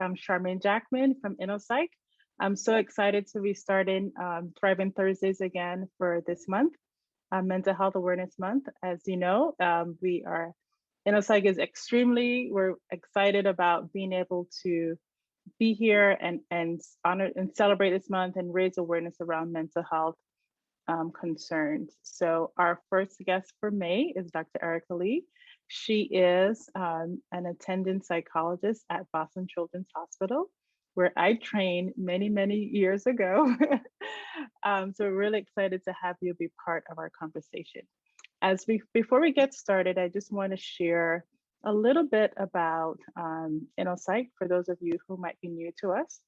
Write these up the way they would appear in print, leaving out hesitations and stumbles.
I'm Charmain Jackman from InnoPsych. I'm so excited to be starting Thriving Thursdays again for this month, Mental Health Awareness Month. As you know, InnoPsych is we're excited about being able to be here and honor and celebrate this month and raise awareness around mental health concerns. So our first guest for May is Dr. Erica Lee. She is an attending psychologist at Boston Children's Hospital, where I trained many, many years ago. So we're really excited to have you be part of our conversation. Before we get started, I just want to share a little bit about InnoPsych for those of you who might be new to us.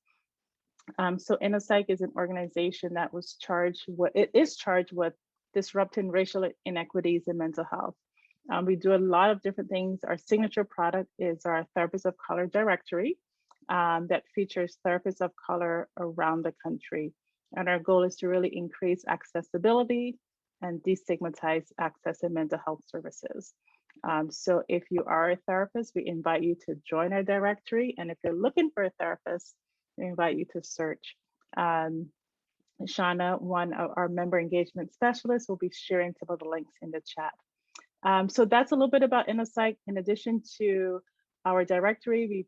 So InnoPsych is an organization that is charged with disrupting racial inequities in mental health. We do a lot of different things. Our signature product is our Therapists of Color directory that features therapists of color around the country. And our goal is to really increase accessibility and destigmatize access to mental health services. So if you are a therapist, we invite you to join our directory. And if you're looking for a therapist, we invite you to search. Shauna, one of our member engagement specialists, will be sharing some of the links in the chat. So that's a little bit about InnoPsych. In addition to our directory, we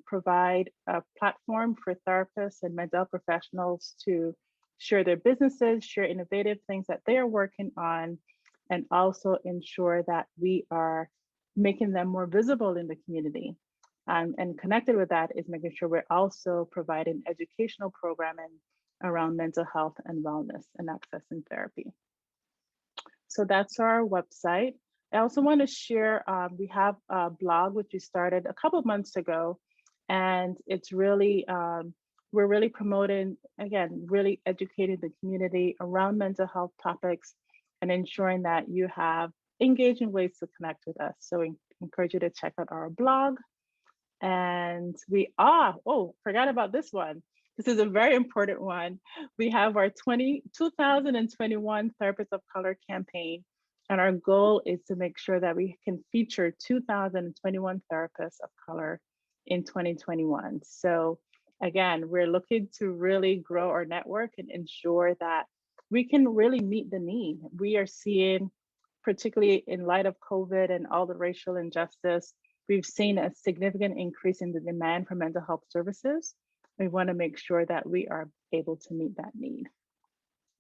provide a platform for therapists and mental health professionals to share their businesses, share innovative things that they are working on, and also ensure that we are making them more visible in the community. And connected with that is making sure we're also providing educational programming around mental health and wellness and accessing therapy. So that's our website. I also want to share, we have a blog which we started a couple of months ago, and it's really, we're really promoting, again, really educating the community around mental health topics and ensuring that you have engaging ways to connect with us. So we encourage you to check out our blog. And forgot about this one. This is a very important one. We have our 2021 Therapists of Color campaign. And our goal is to make sure that we can feature 2021 therapists of color in 2021. So again, we're looking to really grow our network and ensure that we can really meet the need. We are seeing, particularly in light of COVID and all the racial injustice, we've seen a significant increase in the demand for mental health services. We want to make sure that we are able to meet that need.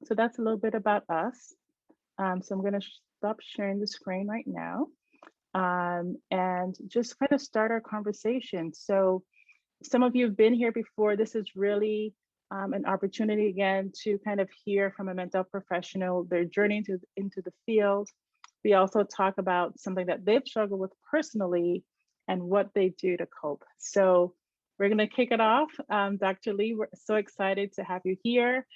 So that's a little bit about us. So I'm going to stop sharing the screen right now and just kind of start our conversation. So some of you have been here before. This is really an opportunity again to kind of hear from a mental health professional, their journey into the field. We also talk about something that they've struggled with personally and what they do to cope. So we're going to kick it off. Dr. Lee, we're so excited to have you here.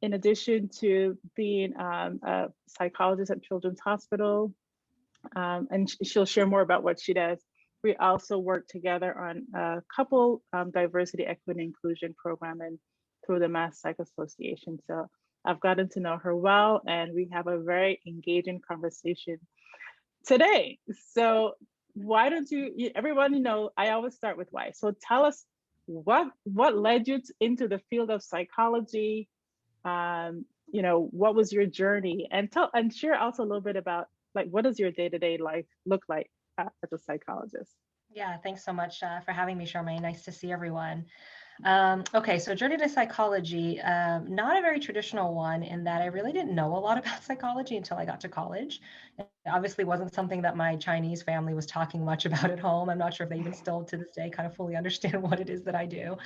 In addition to being a psychologist at Children's Hospital, and she'll share more about what she does, we also work together on a couple diversity, equity, and inclusion programming through the Mass Psych Association. So I've gotten to know her well, and we have a very engaging conversation today. So why don't you, everyone, I always start with why. So tell us what led you into the field of psychology? What was your journey? And share also a little bit about what does your day-to-day life look like as a psychologist? Yeah, thanks so much for having me, Charmaine. Nice to see everyone. Okay, so journey to psychology, not a very traditional one in that I really didn't know a lot about psychology until I got to college. It obviously wasn't something that my Chinese family was talking much about at home. I'm not sure if they even still to this day kind of fully understand what it is that I do.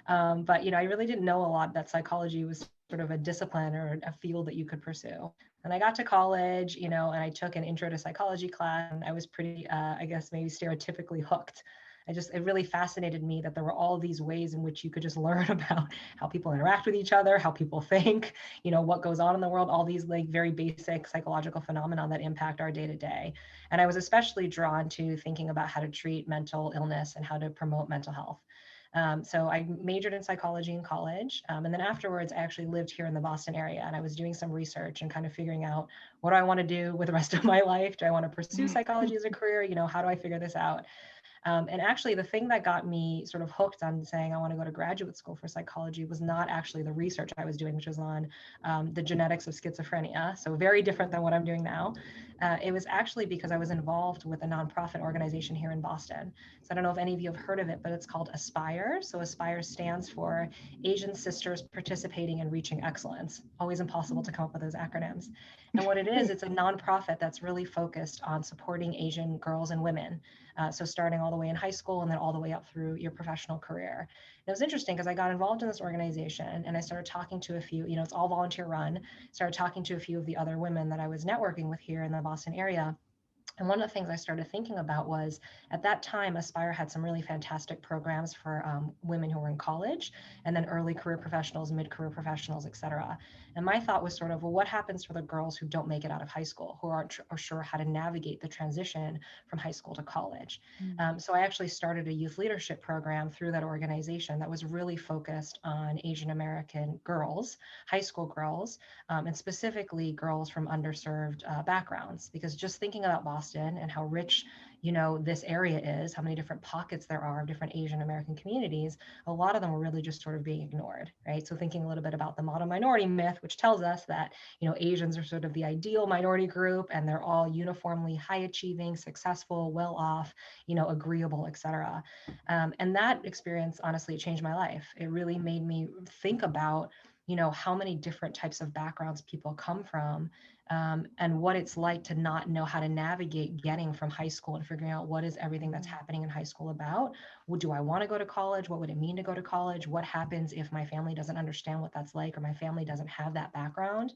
But I really didn't know a lot that psychology was sort of a discipline or a field that you could pursue. And I got to college, and I took an intro to psychology class, and I was pretty, I guess, maybe stereotypically hooked. It really fascinated me that there were all these ways in which you could just learn about how people interact with each other, how people think, what goes on in the world, all these very basic psychological phenomena that impact our day to day. And I was especially drawn to thinking about how to treat mental illness and how to promote mental health. So I majored in psychology in college. And then afterwards, I actually lived here in the Boston area, and I was doing some research and kind of figuring out, what do I want to do with the rest of my life? Do I want to pursue psychology as a career? How do I figure this out? And actually, the thing that got me sort of hooked on saying I want to go to graduate school for psychology was not actually the research I was doing, which was on the genetics of schizophrenia. So very different than what I'm doing now. It was actually because I was involved with a nonprofit organization here in Boston. So I don't know if any of you have heard of it, but it's called Aspire. So Aspire stands for Asian Sisters Participating in Reaching Excellence. Always impossible to come up with those acronyms. And what it is, it's a nonprofit that's really focused on supporting Asian girls and women. So starting all the way in high school and then all the way up through your professional career. And it was interesting because I got involved in this organization and I started talking to a few, it's all volunteer run, started talking to a few of the other women that I was networking with here in the Boston area. And one of the things I started thinking about was at that time, Aspire had some really fantastic programs for women who were in college and then early career professionals, mid-career professionals, et cetera. And my thought was sort of, well, what happens for the girls who don't make it out of high school, who aren't sure how to navigate the transition from high school to college? So I actually started a youth leadership program through that organization that was really focused on Asian American girls, high school girls, and specifically girls from underserved backgrounds, because just thinking about Boston and how rich, this area is, how many different pockets there are of different Asian American communities, a lot of them were really just sort of being ignored, right? So thinking a little bit about the model minority myth, which tells us that, Asians are sort of the ideal minority group and they're all uniformly high achieving, successful, well off, agreeable, et cetera. And that experience, honestly, changed my life. It really made me think about how many different types of backgrounds people come from, and what it's like to not know how to navigate getting from high school and figuring out what is everything that's happening in high school about. Well, do I want to go to college? What would it mean to go to college? What happens if my family doesn't understand what that's like, or my family doesn't have that background?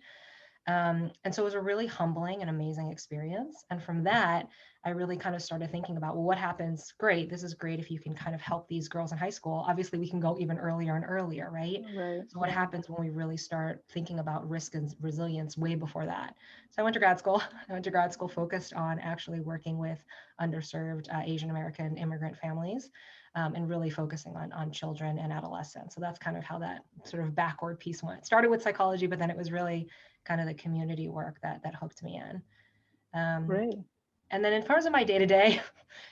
And so it was a really humbling and amazing experience. And from that, I really kind of started thinking about, well, what happens? Great. This is great if you can kind of help these girls in high school. Obviously, we can go even earlier and earlier, right? Right. So what happens when we really start thinking about risk and resilience way before that? So I went to grad school. I went to grad school focused on actually working with underserved Asian American immigrant families. And really focusing on children and adolescents. So that's kind of how that sort of backward piece went. It started with psychology, but then it was really kind of the community work that hooked me in. Great. And then in terms of my day-to-day,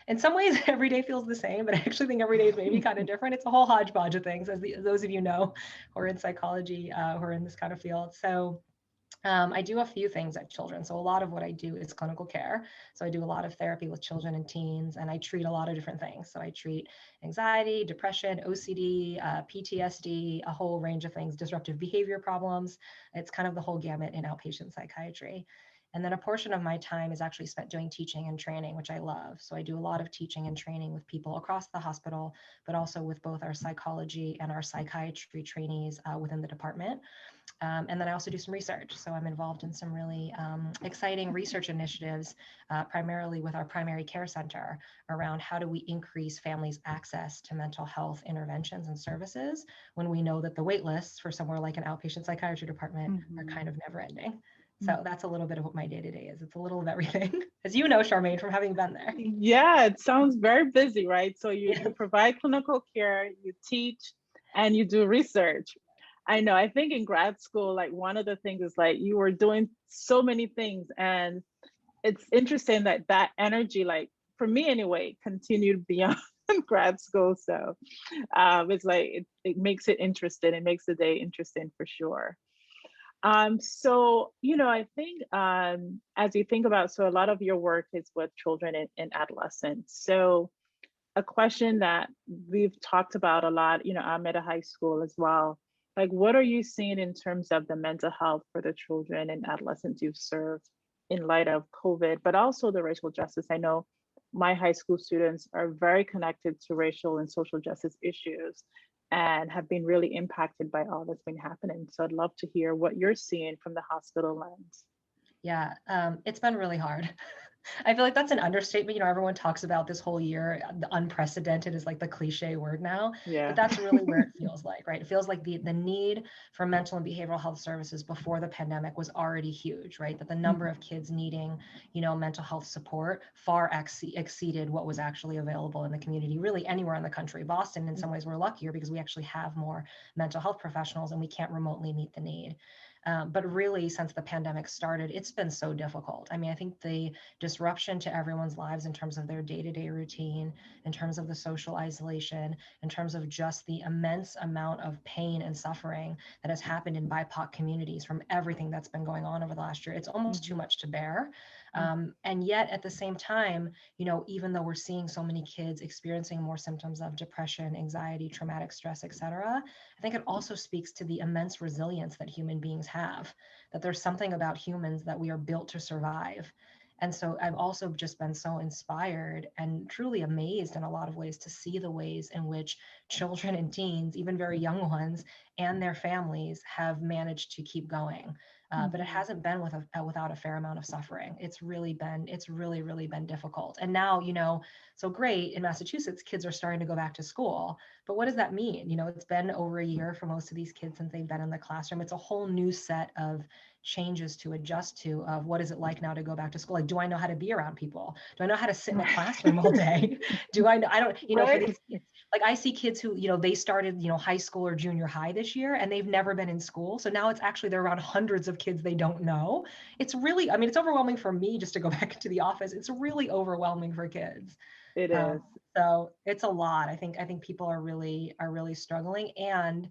in some ways every day feels the same, but I actually think every day is maybe kind of different. It's a whole hodgepodge of things, as those of you know who are in psychology, who are in this kind of field. So I do a few things at children. So a lot of what I do is clinical care. So I do a lot of therapy with children and teens, and I treat a lot of different things. So I treat anxiety, depression, OCD, PTSD, a whole range of things, disruptive behavior problems. It's kind of the whole gamut in outpatient psychiatry. And then a portion of my time is actually spent doing teaching and training, which I love. So I do a lot of teaching and training with people across the hospital, but also with both our psychology and our psychiatry trainees within the department. And then I also do some research. So I'm involved in some really exciting research initiatives, primarily with our primary care center, around how do we increase families' access to mental health interventions and services when we know that the wait lists for somewhere like an outpatient psychiatry department are kind of never ending. So that's a little bit of what my day-to-day is. It's a little of everything, as you know, Charmain, from having been there. Yeah, it sounds very busy, right? So you provide clinical care, you teach, and you do research. I know, I think in grad school, like one of the things is like you were doing so many things, and it's interesting that that energy, like for me anyway, continued beyond grad school. So it's like it makes it interesting. It makes the day interesting for sure. So, I think as you think about, so a lot of your work is with children and adolescents. So a question that we've talked about a lot, I'm at a high school as well. Like, what are you seeing in terms of the mental health for the children and adolescents you've served in light of COVID, but also the racial justice? I know my high school students are very connected to racial and social justice issues and have been really impacted by all that's been happening. So I'd love to hear what you're seeing from the hospital lens. Yeah, it's been really hard. I feel like that's an understatement. Everyone talks about this whole year, the unprecedented is like the cliche word now, Yeah. but that's really where it feels like, right? It feels like the need for mental and behavioral health services before the pandemic was already huge, right? That the number of kids needing, mental health support far exceeded what was actually available in the community, really anywhere in the country. Boston, in some ways, we're luckier because we actually have more mental health professionals and we can't remotely meet the need. But really, since the pandemic started, it's been so difficult. I mean, I think the disruption to everyone's lives in terms of their day-to-day routine, in terms of the social isolation, in terms of just the immense amount of pain and suffering that has happened in BIPOC communities from everything that's been going on over the last year, it's almost too much to bear. And yet at the same time, even though we're seeing so many kids experiencing more symptoms of depression, anxiety, traumatic stress, etc., I think it also speaks to the immense resilience that human beings have, that there's something about humans that we are built to survive. And so I've also just been so inspired and truly amazed in a lot of ways to see the ways in which children and teens, even very young ones, and their families have managed to keep going. But it hasn't been without a fair amount of suffering. It's really been difficult. And now, so great, in Massachusetts, kids are starting to go back to school. But what does that mean? It's been over a year for most of these kids since they've been in the classroom. It's a whole new set of changes to adjust to, of what is it like now to go back to school? Like, do I know how to be around people? Do I know how to sit in a classroom all day? Do I know? I don't, for these kids, like I see kids who, they started, high school or junior high this year, and they've never been in school. So now it's actually, they're around hundreds of kids they don't know. It's really, I mean, it's overwhelming for me just to go back into the office. It's really overwhelming for kids. It is. So it's a lot. I think people are really struggling. And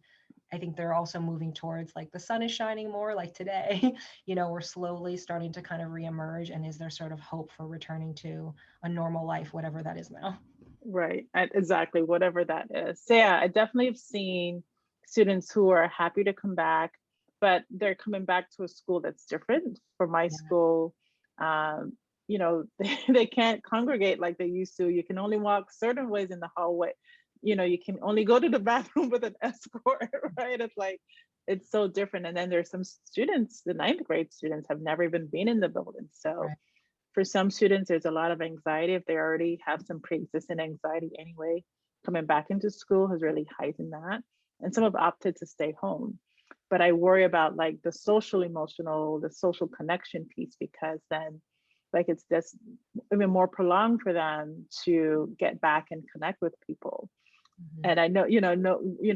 I think they're also moving towards, like, the sun is shining more, like today, we're slowly starting to kind of reemerge. And is there sort of hope for returning to a normal life, whatever that is now? Right. Exactly. Whatever that is. So yeah, I definitely have seen students who are happy to come back, but they're coming back to a school that's different. For my school, they can't congregate like they used to. You can only walk certain ways in the hallway. You can only go to the bathroom with an escort, right? It's like, it's so different. And then there's some students, the ninth grade students, have never even been in the building. So for some students, there's a lot of anxiety. If they already have some pre-existing anxiety anyway, coming back into school has really heightened that. And some have opted to stay home. But I worry about, like, the social emotional, the social connection piece, because then, like, it's just even more prolonged for them to get back and connect with people. And I know,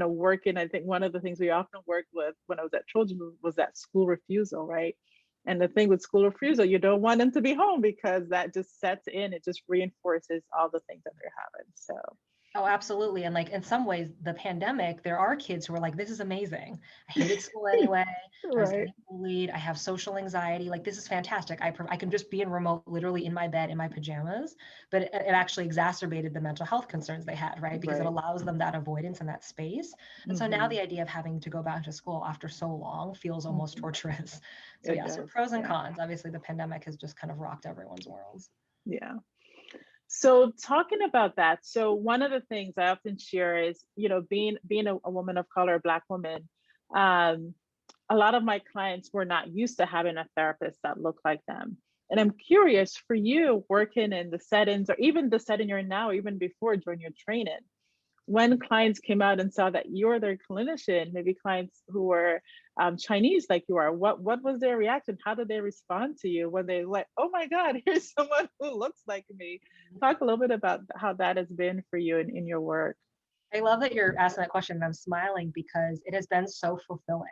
working, I think one of the things we often worked with when I was at Trojan was that school refusal, right? And the thing with school refusal, you don't want them to be home, because that just sets in, it just reinforces all the things that they're having. So. Oh, absolutely. And, like, in some ways, the pandemic, there are kids who are like, this is amazing. I hated school anyway. I was getting bullied. I have social anxiety. Like, this is fantastic. I can just be in remote, literally in my bed, in my pajamas. But it actually exacerbated the mental health concerns they had, right? Because it allows them that avoidance and that space. And so now the idea of having to go back to school after so long feels almost torturous. So so pros and cons. Obviously, the pandemic has just kind of rocked everyone's worlds. Yeah. So talking about that, so one of the things I often share is, being a woman of color, a Black woman, a lot of my clients were not used to having a therapist that looked like them. And I'm curious, for you, working in the settings, or even the setting you're in now, even before, during your training, when clients came out and saw that you're their clinician, maybe clients who were Chinese like you are, what was their reaction? How did they respond to you when they like, oh my God, here's someone who looks like me? Talk a little bit about how that has been for you in your work. I love that you're asking that question, and I'm smiling because it has been so fulfilling.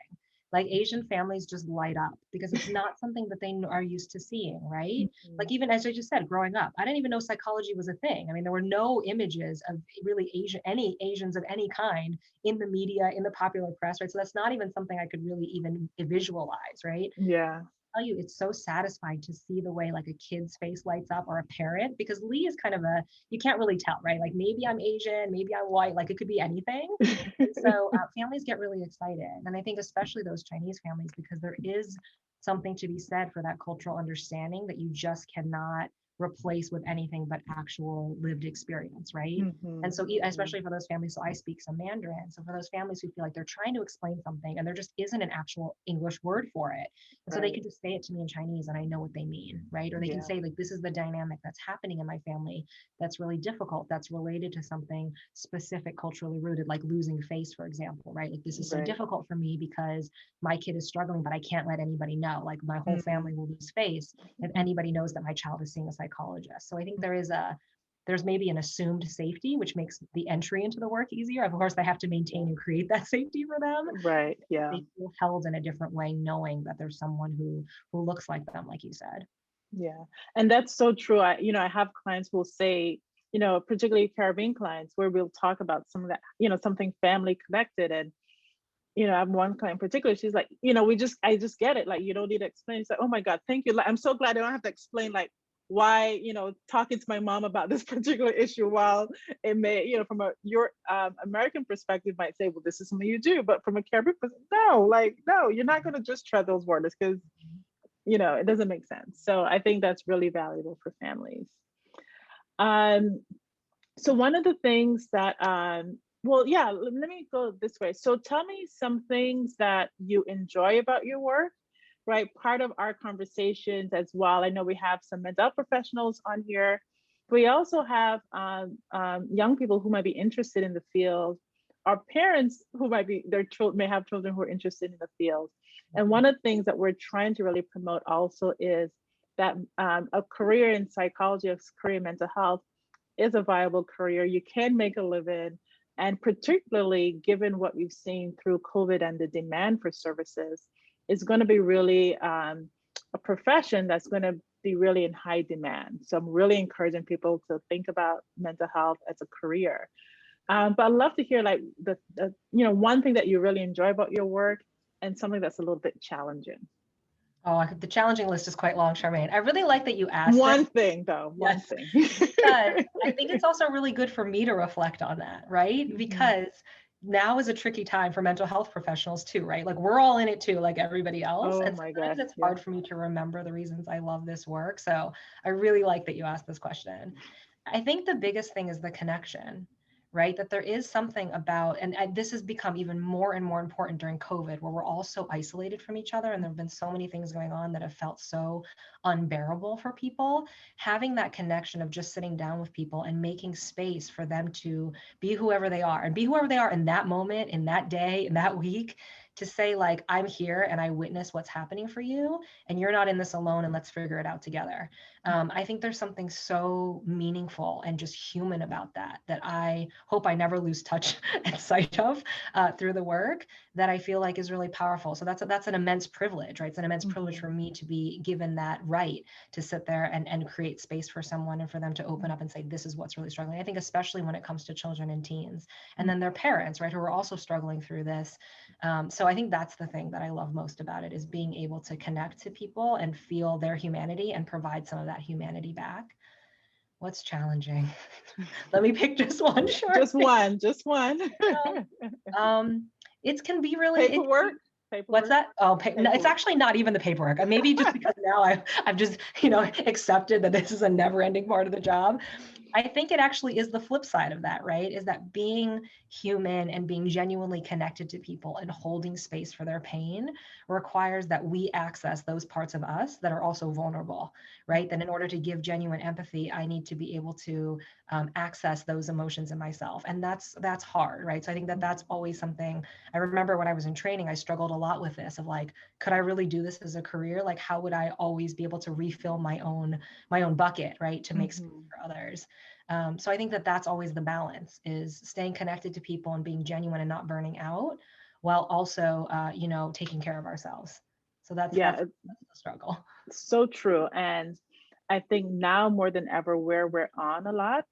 Like, Asian families just light up because it's not something that they are used to seeing, right? Like, even as I just said, growing up, I didn't even know psychology was a thing. I mean, there were no images of really any Asians of any kind in the media, in the popular press, right? So that's not even something I could really even visualize, right? Yeah. Tell you, it's so satisfying to see the way, like, a kid's face lights up, or a parent, because Lee is kind of you can't really tell, right? Like, maybe I'm Asian, maybe I'm white, like, it could be anything. So families get really excited. And I think especially those Chinese families, because there is something to be said for that cultural understanding that you just cannot replace with anything but actual lived experience, right? And so especially for those families, so I speak some Mandarin, so for those families who feel like they're trying to explain something and there just isn't an actual English word for it, and so they can just say it to me in Chinese and I know what they mean, right? Or they can say, like, this is the dynamic that's happening in my family that's really difficult, that's related to something specific, culturally rooted, like losing face, for example, right? Like, this is so difficult for me because my kid is struggling, but I can't let anybody know. Like, my whole family will lose face if anybody knows that my child is seeing a psychologist. So I think there is there's maybe an assumed safety, which makes the entry into the work easier. Of course, they have to maintain and create that safety for them. Right. Yeah. They feel held in a different way, knowing that there's someone who looks like them, like you said. Yeah. And that's so true. I have clients who will say, particularly Caribbean clients, where we'll talk about some of that, something family connected. And, I have one client in particular, she's like, I just get it. Like, you don't need to explain. It's like, oh my God, thank you. Like, I'm so glad I don't have to explain like why, talking to my mom about this particular issue, while it may, from your American perspective might say, well, this is something you do, but from a Caribbean perspective, no, you're not going to just tread those waters, because it doesn't make sense. So I think that's really valuable for families. So one of the things that, well, yeah, let me go this way. So tell me some things that you enjoy about your work, right? Part of our conversations as well. I know we have some mental health professionals on here. We also have young people who might be interested in the field, or parents who may have children who are interested in the field. And one of the things that we're trying to really promote also is that a career in psychology, a career in mental health, is a viable career. You can make a living. And particularly given what we've seen through COVID and the demand for services, is going to be really a profession that's going to be really in high demand. So I'm really encouraging people to think about mental health as a career. But I'd love to hear like the one thing that you really enjoy about your work, and something that's a little bit challenging. Oh, the challenging list is quite long, Charmaine. I really like that you asked one thing. Yes. Because I think it's also really good for me to reflect on that, right? Mm-hmm. Because now is a tricky time for mental health professionals too, right? Like we're all in it too, like everybody else. Oh and my sometimes gosh, it's hard for me to remember the reasons I love this work. So I really like that you asked this question. I think the biggest thing is the connection, right? That there is something about, and this has become even more and more important during COVID, where we're all so isolated from each other. And there have been so many things going on that have felt so unbearable for people. Having that connection of just sitting down with people and making space for them to be whoever they are, and be whoever they are in that moment, in that day, in that week, to say like, I'm here and I witness what's happening for you, and you're not in this alone, and let's figure it out together. I think there's something so meaningful and just human about that I hope I never lose touch and sight of through the work, that I feel like is really powerful. So that's an immense privilege, right? It's an immense privilege for me to be given that right to sit there and create space for someone, and for them to open up and say, this is what's really struggling. I think especially when it comes to children and teens, and then their parents, right, who are also struggling through this. So I think that's the thing that I love most about it, is being able to connect to people and feel their humanity and provide some of that humanity back. What's challenging? Let me pick just one short just one it can be really paperwork. What's that? Oh, no, it's actually not even the paperwork. Maybe just because now I've just accepted that this is a never-ending part of the job. I think it actually is the flip side of that, right? Is that being human and being genuinely connected to people and holding space for their pain requires that we access those parts of us that are also vulnerable, right? That in order to give genuine empathy, I need to be able to access those emotions in myself. And that's hard, right? So I think that's always something. I remember when I was in training, I struggled a lot with this, of like, could I really do this as a career? Like, how would I always be able to refill my own bucket, right? To make space for others. So I think that's always the balance, is staying connected to people and being genuine and not burning out, while also, taking care of ourselves. So that's the struggle. So true. And I think now more than ever, where we're on a lot,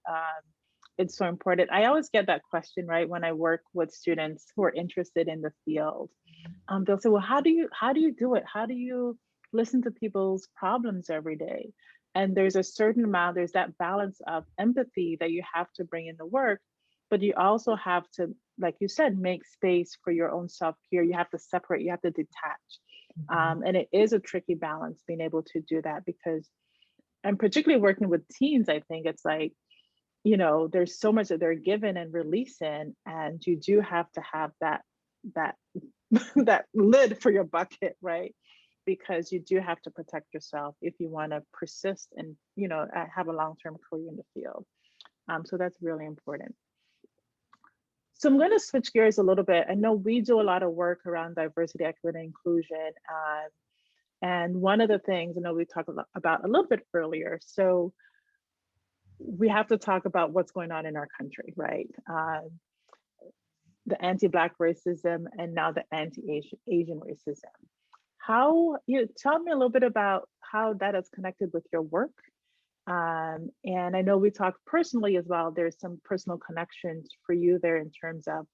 it's so important. I always get that question, right, when I work with students who are interested in the field. They'll say, well, how do you do it? How do you listen to people's problems every day? And there's a certain amount, there's that balance of empathy that you have to bring in the work, but you also have to, like you said, make space for your own self-care. You have to separate, you have to detach. And it is a tricky balance being able to do that, because, and particularly working with teens, I think it's like, there's so much that they're given and releasing, and you do have to have that that lid for your bucket, right? Because you do have to protect yourself if you want to persist and have a long-term career in the field. So that's really important. So I'm going to switch gears a little bit. I know we do a lot of work around diversity, equity, and inclusion. And one of the things I know we talked about a little bit earlier. So we have to talk about what's going on in our country, right? The anti-Black racism and now the anti-Asian racism. How, tell me a little bit about how that is connected with your work. And I know we talked personally as well. There's some personal connections for you there in terms of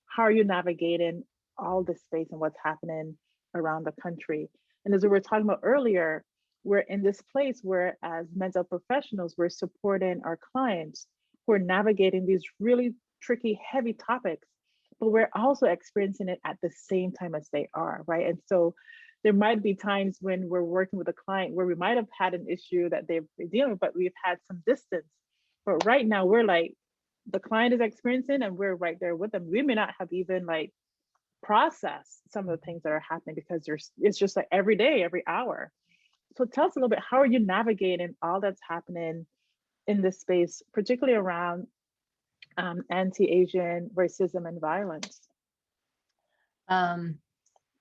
how are you navigating all this space and what's happening around the country. And as we were talking about earlier, we're in this place where as mental professionals, we're supporting our clients who are navigating these really tricky, heavy topics, but we're also experiencing it at the same time as they are, right? And so there might be times when we're working with a client where we might have had an issue that they've been dealing with, but we've had some distance. But right now we're like, the client is experiencing and we're right there with them. We may not have even like processed some of the things that are happening because it's just like every day, every hour. So tell us a little bit, how are you navigating all that's happening in this space, particularly around anti-Asian racism and violence?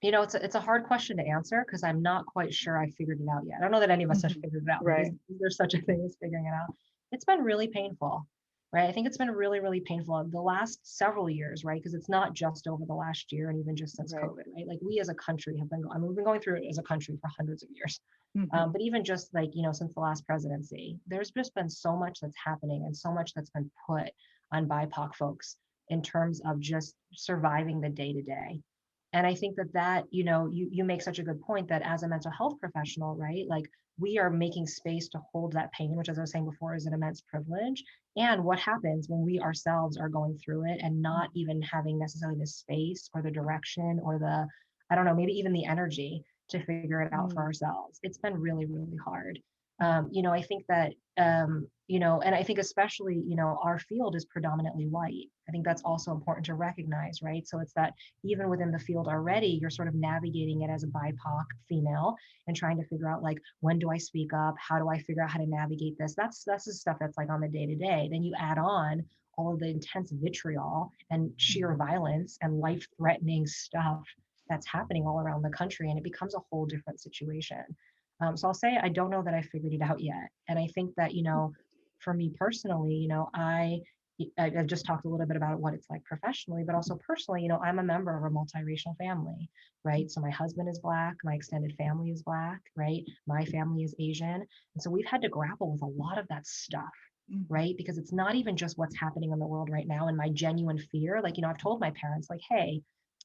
It's a hard question to answer because I'm not quite sure I figured it out yet. I don't know that any of us have figured it out. Right. There's such a thing as figuring it out. It's been really painful, right? I think it's been really, really painful the last several years, right? Because it's not just over the last year and even just since COVID, right? Like we as a country have been, we've been going through it as a country for hundreds of years. But even just like, since the last presidency, there's just been so much that's happening and so much that's been put on BIPOC folks in terms of just surviving the day to day. And I think that you make such a good point that as a mental health professional, right, like we are making space to hold that pain, which, as I was saying before, is an immense privilege. And what happens when we ourselves are going through it and not even having necessarily the space or the direction or the, I don't know, maybe even the energy to figure it out for ourselves. It's been really, really hard. I think that, and I think especially, our field is predominantly white. I think that's also important to recognize, right? So it's that even within the field already, you're sort of navigating it as a BIPOC female and trying to figure out like, when do I speak up? How do I figure out how to navigate this? That's the stuff that's like on the day to day. Then you add on all of the intense vitriol and sheer violence and life-threatening stuff that's happening all around the country, and it becomes a whole different situation. So I'll say I don't know that I figured it out yet. And I think that, for me personally, I've just talked a little bit about what it's like professionally, but also personally, I'm a member of a multiracial family, right? So my husband is Black, my extended family is Black, right? My family is Asian. And so we've had to grapple with a lot of that stuff, right? Because it's not even just what's happening in the world right now and my genuine fear. Like, I've told my parents, like, hey,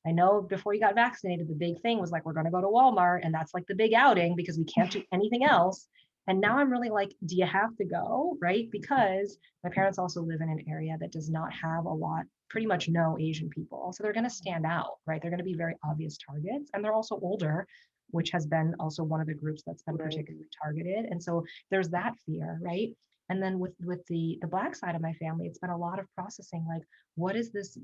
I know before you got vaccinated, the big thing was like, we're going to go to Walmart and that's like the big outing because we can't do anything else. And now I'm really like, do you have to go? Right? Because my parents also live in an area that does not have a lot, pretty much no Asian people. So they're going to stand out, right? They're going to be very obvious targets. And they're also older, which has been also one of the groups that's been particularly targeted. And so there's that fear, right? And then with the Black side of my family, it's been a lot of processing, like, what is this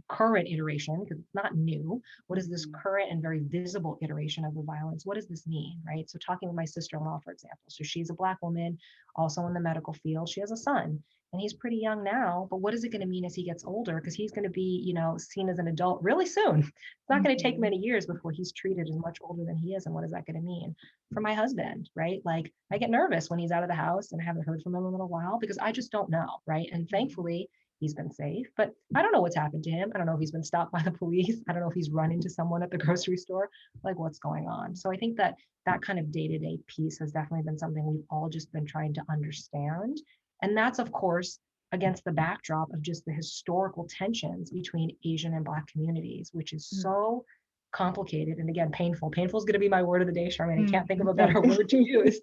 current iteration, because it's not new, what is this current and very visible iteration of the violence? What does this mean, right? So talking with my sister-in-law, for example, so she's a Black woman, also in the medical field, she has a son, and he's pretty young now, but what is it going to mean as he gets older? Because he's going to be, seen as an adult really soon. It's not going to take many years before he's treated as much older than he is. And what is that going to mean for my husband, right? Like, I get nervous when he's out of the house and I haven't heard from him in a little while because I just don't know, right? And thankfully, he's been safe, but I don't know what's happened to him. I don't know if he's been stopped by the police. I don't know if he's run into someone at the grocery store, like what's going on. So I think that kind of day-to-day piece has definitely been something we've all just been trying to understand. And that's, of course, against the backdrop of just the historical tensions between Asian and Black communities, which is so complicated. And again, painful. Painful is going to be my word of the day, Charmain. I can't think of a better word to use,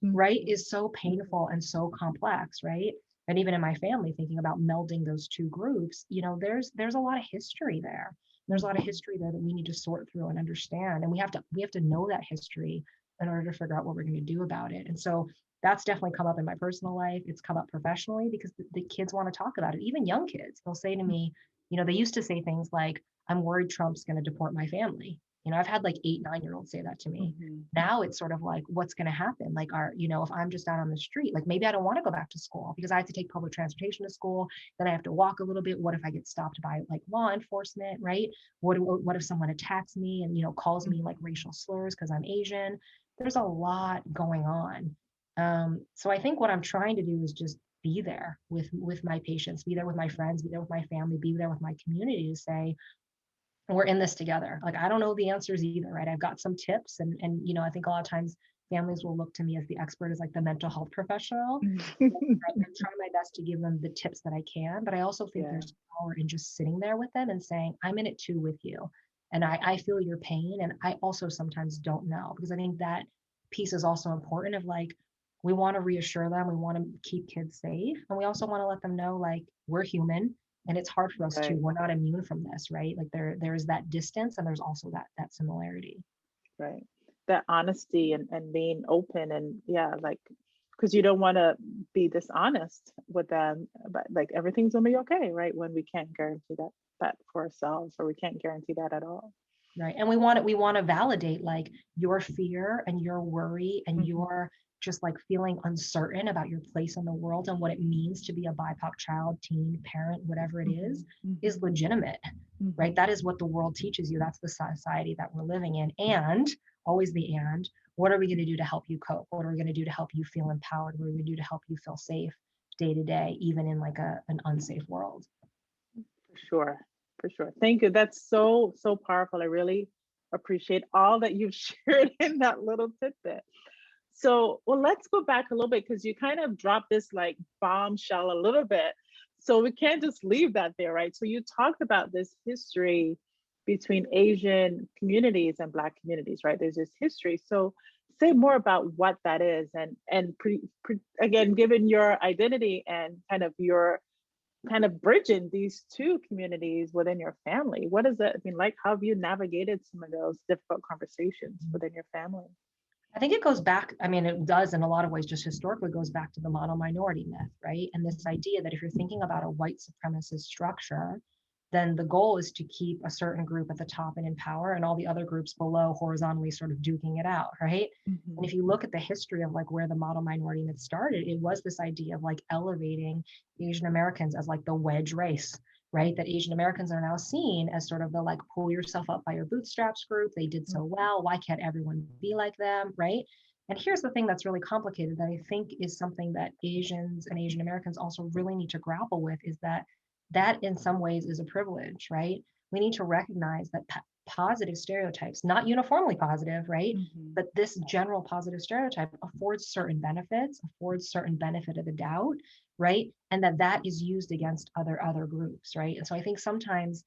right? Is so painful and so complex, right? And even in my family, thinking about melding those two groups, there's a lot of history there. There's a lot of history there that we need to sort through and understand. And we have to know that history in order to figure out what we're going to do about it. And so that's definitely come up in my personal life. It's come up professionally because the kids want to talk about it. Even young kids, they'll say to me, they used to say things like, I'm worried Trump's going to deport my family. I've had like 8, 9-year-olds say that to me. Now it's sort of like, what's going to happen? Like, if I'm just out on the street, like maybe I don't want to go back to school because I have to take public transportation to school. Then I have to walk a little bit. What if I get stopped by like law enforcement, right? What if someone attacks me and, calls me like racial slurs because I'm Asian? There's a lot going on. So I think what I'm trying to do is just be there with my patients, be there with my friends, be there with my family, be there with my community to say, we're in this together. Like, I don't know the answers either, right? I've got some tips, and you know, I think a lot of times families will look to me as the expert, as like the mental health professional. I'm trying my best to give them the tips that I can, but I also think Yeah, there's power in just sitting there with them and saying, I'm in it too with you. And I feel your pain. And I also sometimes don't know, because I think that piece is also important of like, we want to reassure them. We want to keep kids safe. And we also want to let them know, like, we're human and it's hard for us too. right, We're not immune from this, right? Like there's that distance and there's also that similarity. right. That honesty and being open and yeah, like, because you don't want to be dishonest with them, but like everything's gonna be okay, right? When we can't guarantee that for ourselves, or we can't guarantee that at all. Right. And we want to validate like your fear and your worry and Mhm, your just like feeling uncertain about your place in the world and what it means to be a BIPOC child, teen, parent, whatever it mhm, is mhm, legitimate, right? mhm. That is what the world teaches you. That's the society that we're living in. And always the and, what are we going to do to help you cope? What are we going to do to help you feel empowered? What are we going to do to help you feel safe day to day, even in like an unsafe world? For sure, for sure. Thank you. That's so, so powerful. I really appreciate all that you've shared in that little tidbit. So, well, let's go back a little bit because you kind of dropped this like bombshell a little bit. So we can't just leave that there, right? So you talked about this history between Asian communities and Black communities, right? There's this history. So say more about what that is, and again, given your identity and kind of your kind of bridging these two communities within your family. What does that mean? Like, how have you navigated some of those difficult conversations within your family? I think it goes back, I mean, it does in a lot of ways, just historically goes back to the model minority myth, right? And this idea that if you're thinking about a white supremacist structure, then the goal is to keep a certain group at the top and in power and all the other groups below horizontally sort of duking it out, right? And Mhm, if you look at the history of like where the model minority myth started, it was this idea of like elevating Asian Americans as like the wedge race, right? That Asian Americans are now seen as sort of the like pull yourself up by your bootstraps group. They did so mhm, well. Why can't everyone be like them, right? And here's the thing that's really complicated that I think is something that Asians and Asian Americans also really need to grapple with is that that in some ways is a privilege, right? We need to recognize that positive stereotypes, not uniformly positive, right? mhm. But this general positive stereotype affords certain benefits, affords certain benefit of the doubt, right? And that is used against other groups, right? And so I think sometimes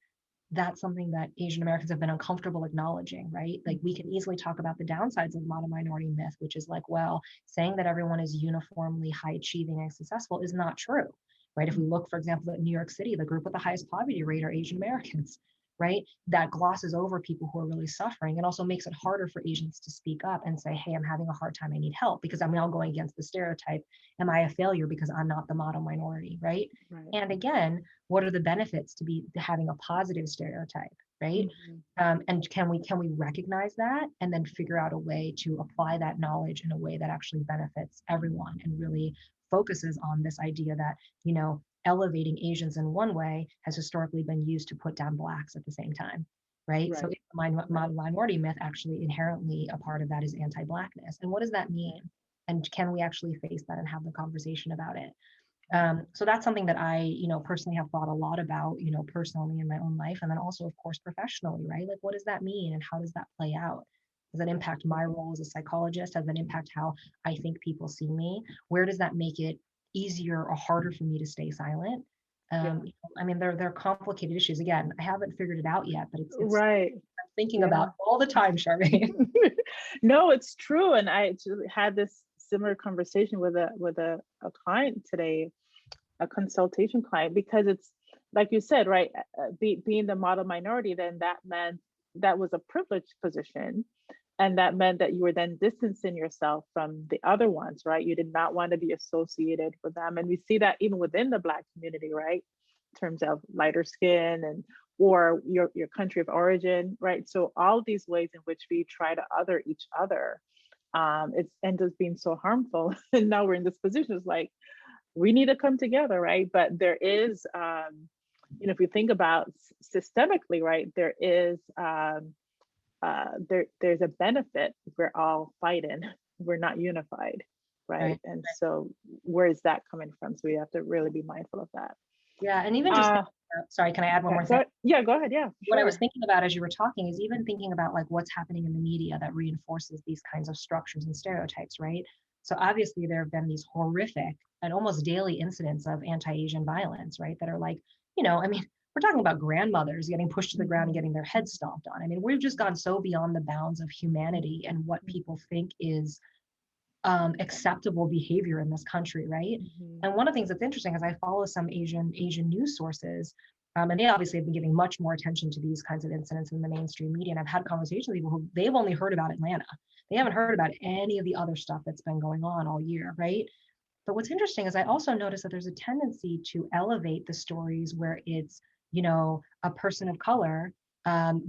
that's something that Asian Americans have been uncomfortable acknowledging, right? Like we can easily talk about the downsides of the model minority myth, which is like, well, saying that everyone is uniformly high achieving and successful is not true, right? If we look, for example, at New York City, the group with the highest poverty rate are Asian Americans, right? That glosses over people who are really suffering and also makes it harder for Asians to speak up and say, hey, I'm having a hard time, I need help, because I'm now going against the stereotype. Am I a failure because I'm not the model minority, right? Right. And again, what are the benefits to be having a positive stereotype, right? Mhm. And can we recognize that and then figure out a way to apply that knowledge in a way that actually benefits everyone and really focuses on this idea that, you know, elevating Asians in one way has historically been used to put down Blacks at the same time, right? So Right. the minority myth actually inherently a part of that is anti-Blackness. And what does that mean? And can we actually face that and have the conversation about it? So that's something that I, you know, personally have thought a lot about, you know, personally in my own life, and then also, of course, professionally, right? Like, what does that mean, and how does that play out? Does that impact my role as a psychologist? Does that impact how I think people see me? Where does that make it easier or harder for me to stay silent? Yeah. I mean, they're complicated issues. Again, I haven't figured it out yet, but it's Right. I'm thinking Yeah. about all the time, Charmaine. No, it's true. And I actually had this similar conversation with a client today, a consultation client, because it's like you said, right? Being the model minority, then that meant that was a privileged position. And that meant that you were then distancing yourself from the other ones, right? You did not want to be associated with them. And we see that even within the Black community, right? In terms of lighter skin and or your country of origin, right? So all these ways in which we try to other each other, it ends up being so harmful. And now we're in this position. It's like we need to come together, right? But there is, if you think about systemically, right, there is there's a benefit if we're all fighting, we're not unified. right? And so where is that coming from? So we have to really be mindful of that. Yeah, and even just sorry, can I add one more thing? Yeah, go ahead. Yeah, What I was sure. thinking about as you were talking is even thinking about like what's happening in the media that reinforces these kinds of structures and stereotypes, right? So obviously there have been these horrific and almost daily incidents of anti-Asian violence, right? That are like, I mean, we're talking about grandmothers getting pushed to the ground and getting their heads stomped on. I mean, we've just gone so beyond the bounds of humanity and what people think is acceptable behavior in this country, right? And one of the things that's interesting is I follow some Asian news sources, and they obviously have been giving much more attention to these kinds of incidents in the mainstream media. And I've had conversations with people who they've only heard about Atlanta. They haven't heard about any of the other stuff that's been going on all year, right? But what's interesting is I also noticed that there's a tendency to elevate the stories where it's, a person of color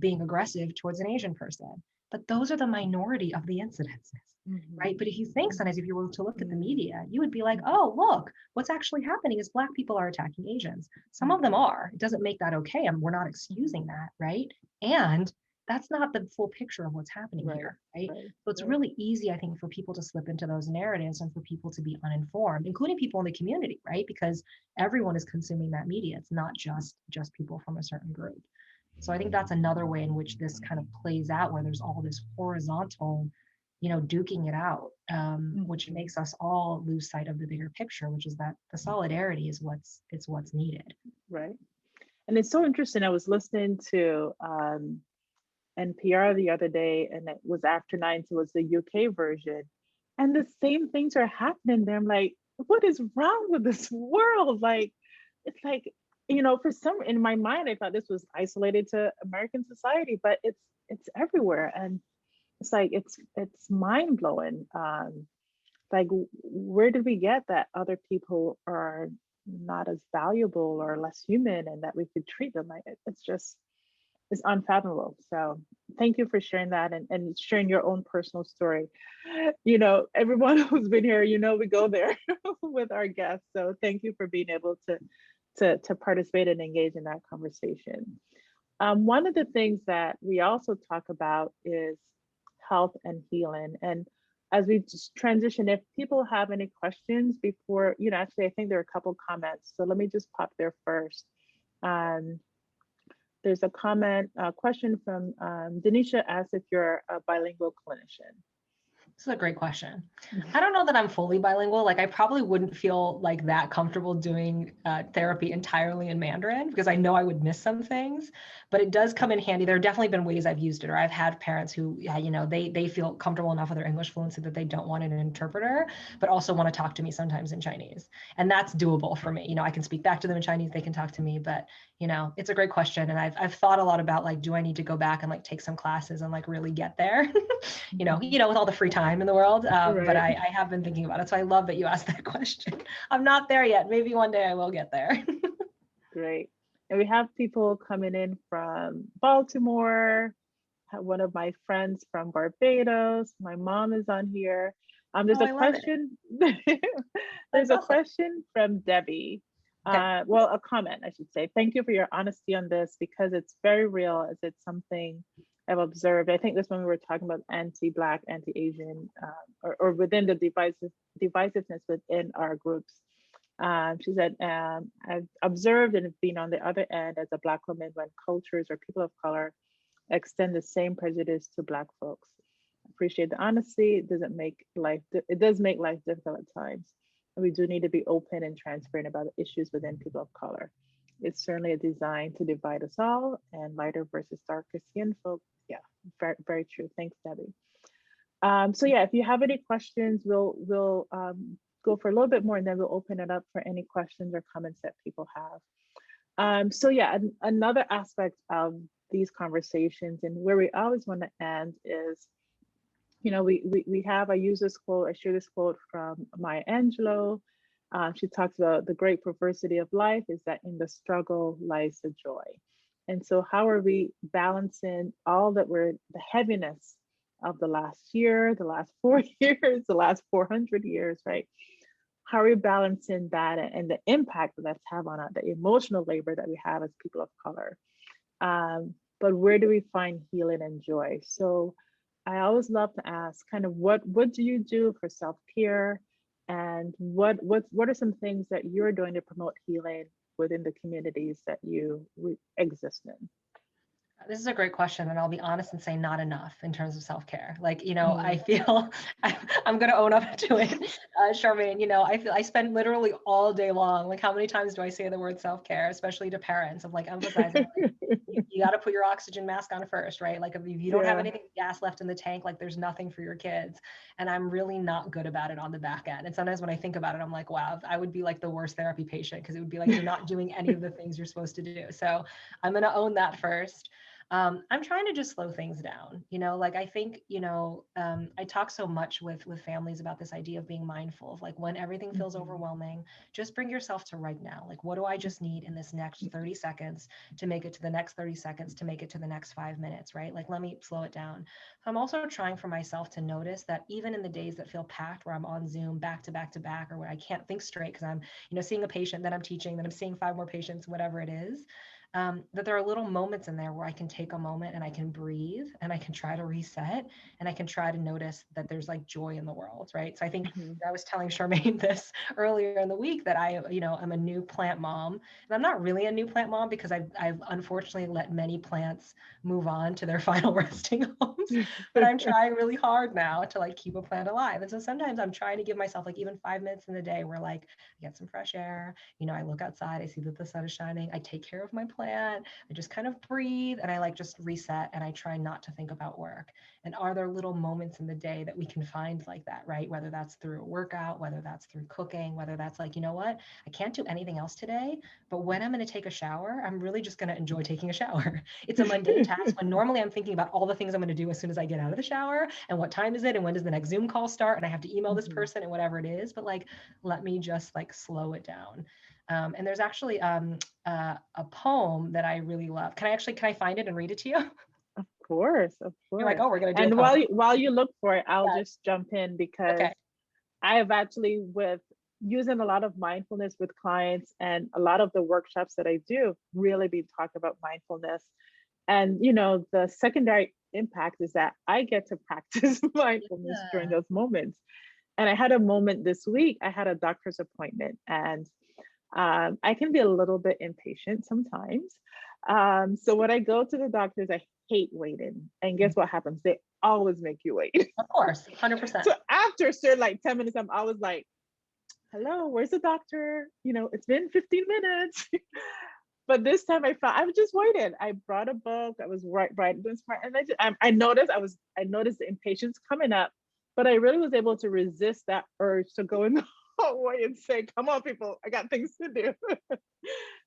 being aggressive towards an Asian person. But those are the minority of the incidences. Right. But if you think sometimes if you were to look at the media, you would be like, oh, look, what's actually happening is Black people are attacking Asians. Some of them are. It doesn't make that okay. And we're not excusing that. Right. And that's not the full picture of what's happening here. Right. So it's really easy, I think, for people to slip into those narratives and for people to be uninformed, including people in the community. Right. Because everyone is consuming that media. It's not just people from a certain group. So I think that's another way in which this kind of plays out, where there's all this horizontal duking it out, which makes us all lose sight of the bigger picture, which is that the solidarity is what's needed. Right. And it's so interesting. I was listening to NPR the other day, and it was after 9, so it was the UK version. And the same things are happening there. I'm like, what is wrong with this world? Like, it's like, for some, in my mind, I thought this was isolated to American society, but it's everywhere. And it's like it's mind blowing. Like, where did we get that other people are not as valuable or less human, and that we could treat them like it's unfathomable. So thank you for sharing that and sharing your own personal story. Everyone who's been here, we go there with our guests. So thank you for being able to participate and engage in that conversation. One of the things that we also talk about is health and healing. And as we just transition, if people have any questions before, actually, I think there are a couple comments. So let me just pop there first. There's a question from Denisha asks if you're a bilingual clinician. This is a great question. I don't know that I'm fully bilingual. Like I probably wouldn't feel like that comfortable doing therapy entirely in Mandarin because I know I would miss some things, but it does come in handy. There have definitely been ways I've used it, or I've had parents who, they feel comfortable enough with their English fluency that they don't want an interpreter, but also want to talk to me sometimes in Chinese. And that's doable for me. I can speak back to them in Chinese, they can talk to me, but it's a great question. And I've thought a lot about like, do I need to go back and like take some classes and like really get there, with all the free time in the world. Right. But I have been thinking about it. So I love that you asked that question. I'm not there yet. Maybe one day I will get there. Great. And we have people coming in from Baltimore. One of my friends from Barbados. My mom is on here. There's a question. There's a question from Debbie. Okay. Well, a comment, I should say. Thank you for your honesty on this because it's very real as it's something I've observed. I think this when we were talking about anti-Black, anti-Asian, or within the divisiveness within our groups. She said, I've observed and been on the other end as a Black woman when cultures or people of color extend the same prejudice to Black folks. Appreciate the honesty. It does make life difficult at times. And we do need to be open and transparent about the issues within people of color. It's certainly a design to divide us all, and lighter versus darker skin folks. Yeah, very, very true. Thanks, Debbie. So yeah, if you have any questions, we'll go for a little bit more, and then we'll open it up for any questions or comments that people have. So yeah, another aspect of these conversations and where we always want to end is, I use this quote, I share this quote from Maya Angelou. She talks about the great perversity of life is that in the struggle lies the joy. And so how are we balancing all that the heaviness of the last year, the last 4 years, the last 400 years, right? How are we balancing that and the impact that that's have on the emotional labor that we have as people of color? But where do we find healing and joy? So I always love to ask kind of what do you do for self-care? And what are some things that you're doing to promote healing within the communities that you exist in? This is a great question, and I'll be honest and say not enough in terms of self-care. Like, I Mm, feel I'm going to own up to it, Charmaine. I feel I spend literally all day long. Like, how many times do I say the word self-care, especially to parents, of like emphasizing, like, you got to put your oxygen mask on first, right? Like, if you don't have yeah, anything gas left in the tank, like, there's nothing for your kids. And I'm really not good about it on the back end. And sometimes when I think about it, I'm like, wow, I would be like the worst therapy patient, because it would be like you're not doing any of the things you're supposed to do. So I'm going to own that first. I'm trying to just slow things down. Like, I think, I talk so much with families about this idea of being mindful of, like, when everything feels mhm, overwhelming, just bring yourself to right now. Like, what do I just need in this next 30 seconds to make it to the next 30 seconds to make it to the next 5 minutes, right? Like, let me slow it down. I'm also trying for myself to notice that even in the days that feel packed, where I'm on Zoom back to back to back, or where I can't think straight because I'm, seeing a patient, then I'm teaching, then I'm seeing 5 more patients, whatever it is, that there are little moments in there where I can take a moment and I can breathe and I can try to reset and I can try to notice that there's like joy in the world, right? So I think mhm, I was telling Charmaine this earlier in the week that I'm a new plant mom, and I'm not really a new plant mom because I've unfortunately let many plants move on to their final resting homes, but I'm trying really hard now to like keep a plant alive. And so sometimes I'm trying to give myself like even 5 minutes in the day where like I get some fresh air, I look outside, I see that the sun is shining, I take care of my plant, I just kind of breathe and I like just reset and I try not to think about work. And are there little moments in the day that we can find like that, right? Whether that's through a workout, whether that's through cooking, whether that's like, you know what, I can't do anything else today, but when I'm going to take a shower, I'm really just going to enjoy taking a shower. It's a mundane task when normally I'm thinking about all the things I'm going to do as soon as I get out of the shower and what time is it and when does the next Zoom call start and I have to email this mhm. person and whatever it is. But like, let me just like slow it down. And there's actually a poem that I really love. Can I find it and read it to you? Of course, of You're like, course. oh, we're gonna do a And poem. while you look for it, I'll Yeah. just jump in because Okay. I have actually, with using a lot of mindfulness with clients and a lot of the workshops that I do, really be talking about mindfulness. And the secondary impact is that I get to practice mindfulness during Yeah. those moments. And I had a moment this week. I had a doctor's appointment, and I can be a little bit impatient sometimes. So when I go to the doctors, I hate waiting. And guess what happens? They always make you wait. Of course, 100%. So after certain like 10 minutes, I'm always like, hello, where's the doctor? It's been 15 minutes. But this time I was just waiting. I brought a book. I was right doing smart, and I noticed I noticed the impatience coming up, but I really was able to resist that urge to go in the hallway and say, "Come on, people, I got things to do."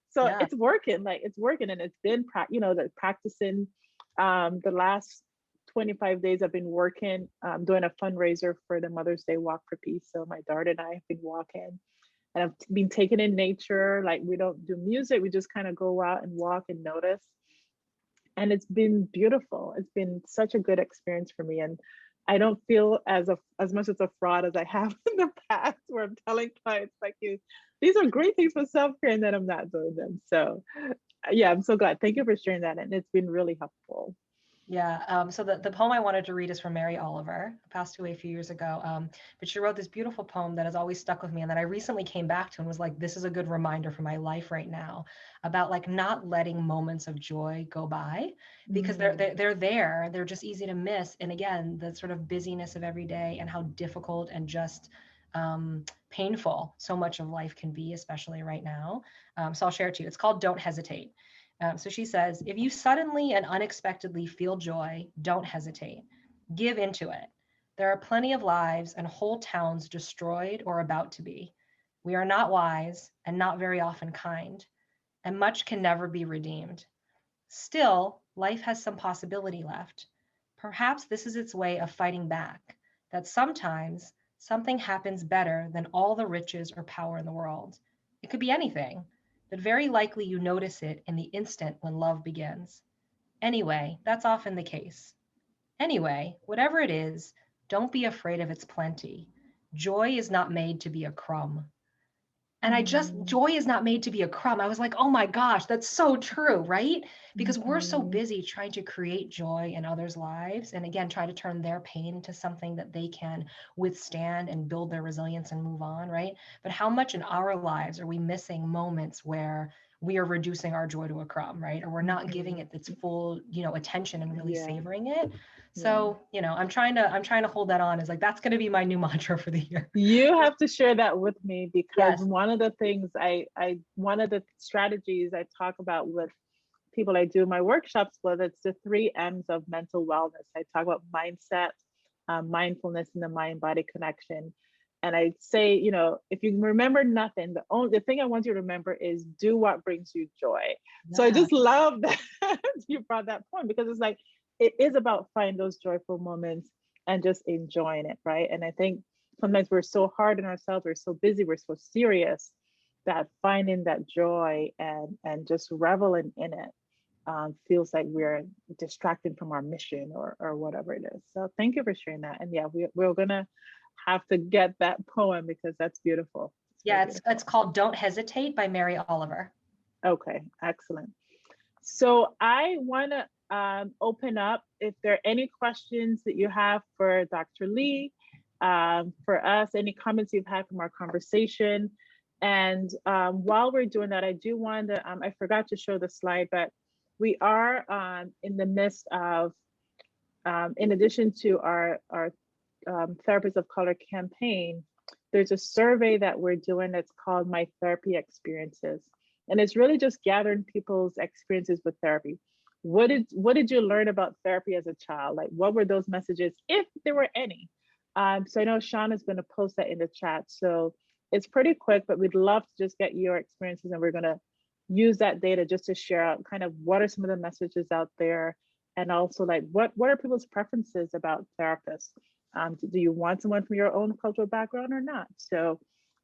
So Yeah. it's working, like it's working, and it's been the practicing. The last 25 days I've been working, doing a fundraiser for the Mother's Day Walk for Peace. So my daughter and I have been walking, and I've been taken in nature. Like, we don't do music, we just kind of go out and walk and notice. And it's been beautiful. It's been such a good experience for me. And I don't feel as much as a fraud as I have in the past, where I'm telling clients like, these are great things for self-care, and then I'm not doing them. So yeah, I'm so glad. Thank you for sharing that. And it's been really helpful. Yeah. So the poem I wanted to read is from Mary Oliver, who passed away a few years ago. But she wrote this beautiful poem that has always stuck with me and that I recently came back to and was like, this is a good reminder for my life right now about like not letting moments of joy go by, because Mm, they're there. They're just easy to miss. And again, the sort of busyness of every day and how difficult and just painful so much of life can be, especially right now. So I'll share it to you. It's called Don't Hesitate. So she says, if you suddenly and unexpectedly feel joy, don't hesitate. Give into it. There are plenty of lives and whole towns destroyed or about to be. We are not wise and not very often kind, and much can never be redeemed. Still, life has some possibility left. Perhaps this is its way of fighting back, that sometimes something happens better than all the riches or power in the world. It could be anything, but very likely you notice it in the instant when love begins. Anyway, that's often the case. Anyway, whatever it is, don't be afraid of its plenty. Joy is not made to be a crumb. And joy is not made to be a crumb. I was like, oh my gosh, that's so true, right? Because we're so busy trying to create joy in others' lives. And again, try to turn their pain into something that they can withstand and build their resilience and move on, right? But how much in our lives are we missing moments where we are reducing our joy to a crumb, right? Or we're not giving it its full, attention and really savoring it. So, I'm trying to hold that on as like, that's going to be my new mantra for the year. You have to share that with me, because Yes. one of the things one of the strategies I talk about with people I do my workshops with, it's the 3 M's of mental wellness. I talk about mindset, mindfulness, and the mind-body connection. And I say, if you remember nothing, the thing I want you to remember is do what brings you joy. Yeah. So I just love that you brought that point, because it's like, it is about finding those joyful moments and just enjoying it, right? And I think sometimes we're so hard on ourselves, we're so busy, we're so serious, that finding that joy and just reveling in it feels like we're distracted from our mission or whatever it is. So thank you for sharing that. And yeah, we're gonna have to get that poem, because that's beautiful. It's called Don't Hesitate by Mary Oliver. Okay, excellent. So I want to open up if there are any questions that you have for Dr. Lee, for us, any comments you've had from our conversation. And while we're doing that, I do want to, I forgot to show the slide, but we are in the midst of, in addition to our Therapists of Color campaign, there's a survey that we're doing that's called My Therapy Experiences. And it's really just gathering people's experiences with therapy. What did you learn about therapy as a child? Like, what were those messages, if there were any? So I know Sean is going to post that in the chat. So it's pretty quick, but we'd love to just get your experiences, and we're going to use that data just to share out kind of what are some of the messages out there, and also like what are people's preferences about therapists? Do you want someone from your own cultural background or not? So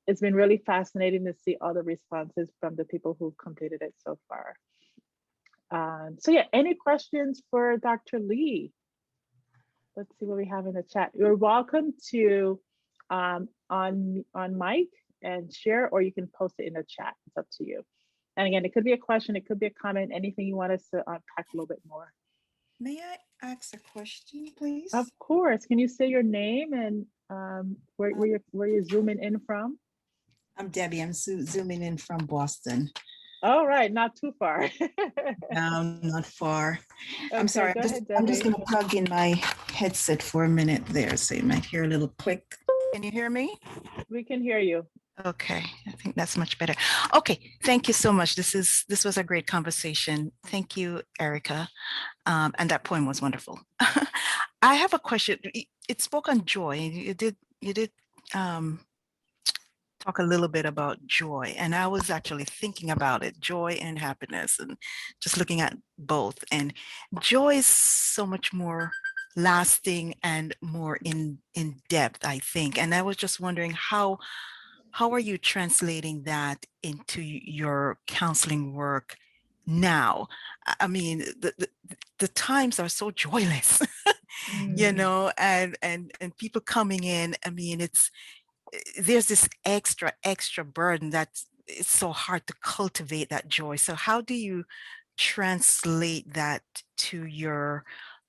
it's been really fascinating to see all the responses from the people who've completed it so far. So yeah, any questions for Dr. Lee? Let's see what we have in the chat. You're welcome to on mic and share, or you can post it in the chat. It's up to you. And again, it could be a question, it could be a comment, anything you want us to unpack a little bit more. May I ask a question, please? Of course. Can you say your name and where you're zooming in from? I'm Debbie. I'm zooming in from Boston. All right, not too far. No, not far. Okay, I'm sorry. I'm just going to plug in my headset for a minute there, so you might hear a little click. Can you hear me? We can hear you. Okay, I think that's much better. Okay, thank you so much. This was a great conversation. Thank you, Erica. And that poem was wonderful. I have a question. It spoke on joy. You did talk a little bit about joy, and I was actually thinking about it, joy and happiness, and just looking at both. And joy is so much more lasting and more in depth, I think. And I was just wondering, how are you translating that into your counseling work now? I mean, the times are so joyless, you know, and people coming in. I mean, there's this extra burden that it's so hard to cultivate that joy. So how do you translate that to your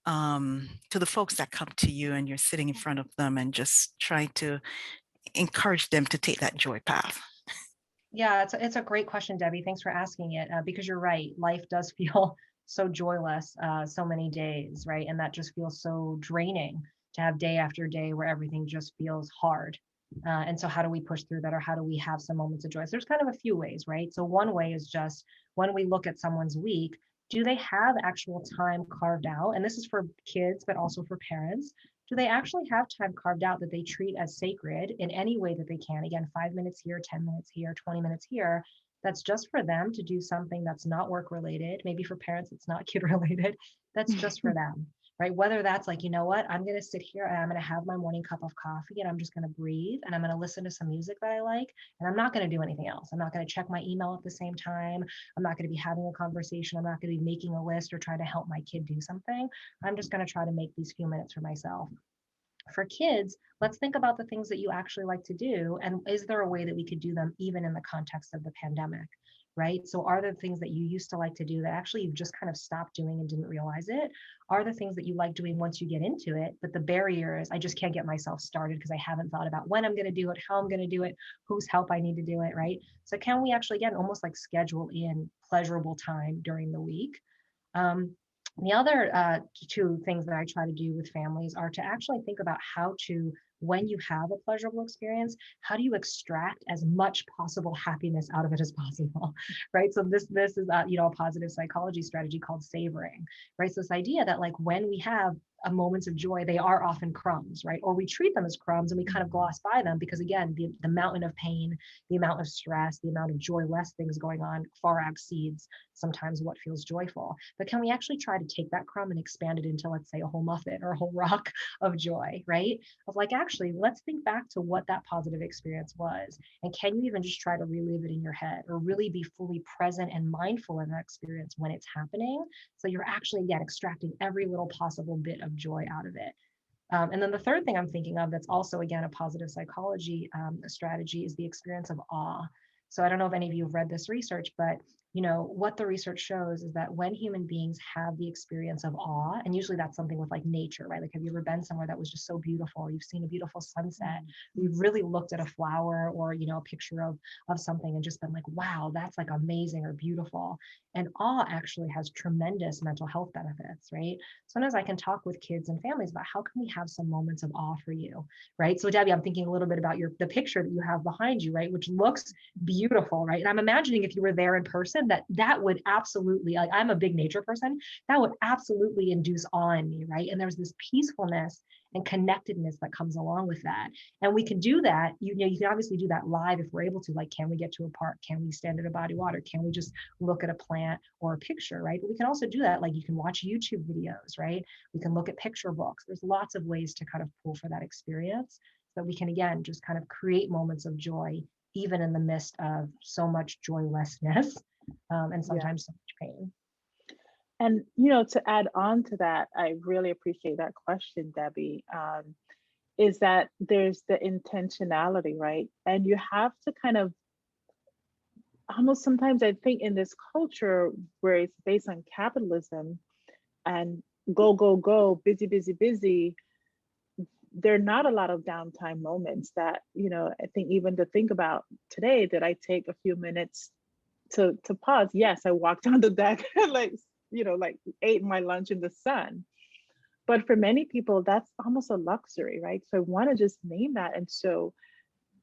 to the folks that come to you, and you're sitting in front of them and just trying to encourage them to take that joy path? Yeah, it's a great question, Debbie. Thanks for asking it, because you're right. Life does feel so joyless so many days, right? And that just feels so draining to have day after day where everything just feels hard. And so how do we push through that, or how do we have some moments of joy? So there's kind of a few ways, right? So one way is just when we look at someone's week, do they have actual time carved out? And this is for kids, but also for parents. Do they actually have time carved out that they treat as sacred in any way that they can? Again, 5 minutes here, 10 minutes here, 20 minutes here. That's just for them to do something that's not work related. Maybe for parents, it's not kid related. That's just for them, right? Whether that's like, you know what, I'm going to sit here and I'm going to have my morning cup of coffee, and I'm just going to breathe, and I'm going to listen to some music that I like, and I'm not going to do anything else. I'm not going to check my email at the same time. I'm not going to be having a conversation. I'm not going to be making a list or trying to help my kid do something. I'm just going to try to make these few minutes for myself. For kids, let's think about the things that you actually like to do. And is there a way that we could do them even in the context of the pandemic? Right? So, are there things that you used to like to do that actually you've just kind of stopped doing and didn't realize it? Are there things that you like doing once you get into it? But the barrier is I just can't get myself started because I haven't thought about when I'm going to do it, how I'm going to do it, whose help I need to do it. Right? So, can we actually, again, almost like schedule in pleasurable time during the week? The other two things that I try to do with families are to actually think about how to, when you have a pleasurable experience, how do you extract as much possible happiness out of it as possible, right? So this is a positive psychology strategy called savoring, right? So this idea that like when we have moments of joy, they are often crumbs, right? Or we treat them as crumbs and we kind of gloss by them because again, the mountain of pain, the amount of stress, the amount of joyless things going on far exceeds sometimes what feels joyful. But can we actually try to take that crumb and expand it into, let's say, a whole muffin or a whole rock of joy, right? Of like, actually, let's think back to what that positive experience was. And can you even just try to relive it in your head or really be fully present and mindful in that experience when it's happening? So you're actually, again, extracting every little possible bit of joy out of it. And then the third thing I'm thinking of that's also, again, a positive psychology strategy is the experience of awe. So I don't know if any of you have read this research, but what the research shows is that when human beings have the experience of awe, and usually that's something with like nature, right? Like, have you ever been somewhere that was just so beautiful? You've seen a beautiful sunset. You've really looked at a flower or, a picture of something and just been like, wow, that's like amazing or beautiful. And awe actually has tremendous mental health benefits, right? Sometimes I can talk with kids and families about how can we have some moments of awe for you, right? So Debbie, I'm thinking a little bit about the picture that you have behind you, right? Which looks beautiful, right? And I'm imagining if you were there in person, that would absolutely, like, I'm a big nature person, that would absolutely induce awe in me, right? And there's this peacefulness and connectedness that comes along with that. And we can do that, you can obviously do that live if we're able to, like, can we get to a park? Can we stand at a body of water? Can we just look at a plant or a picture, right? But we can also do that, like you can watch YouTube videos, right? We can look at picture books. There's lots of ways to kind of pull for that experience so that we can, again, just kind of create moments of joy, even in the midst of so much joylessness and sometimes so much pain. And, to add on to that, I really appreciate that question, Debbie, is that there's the intentionality, right? And you have to kind of almost sometimes I think in this culture where it's based on capitalism and go, go, go, busy, busy, busy, there are not a lot of downtime moments that, I think even to think about today that I take a few minutes to pause. Yes, I walked on the deck and like ate my lunch in the sun. But for many people, that's almost a luxury, right? So I want to just name that. And so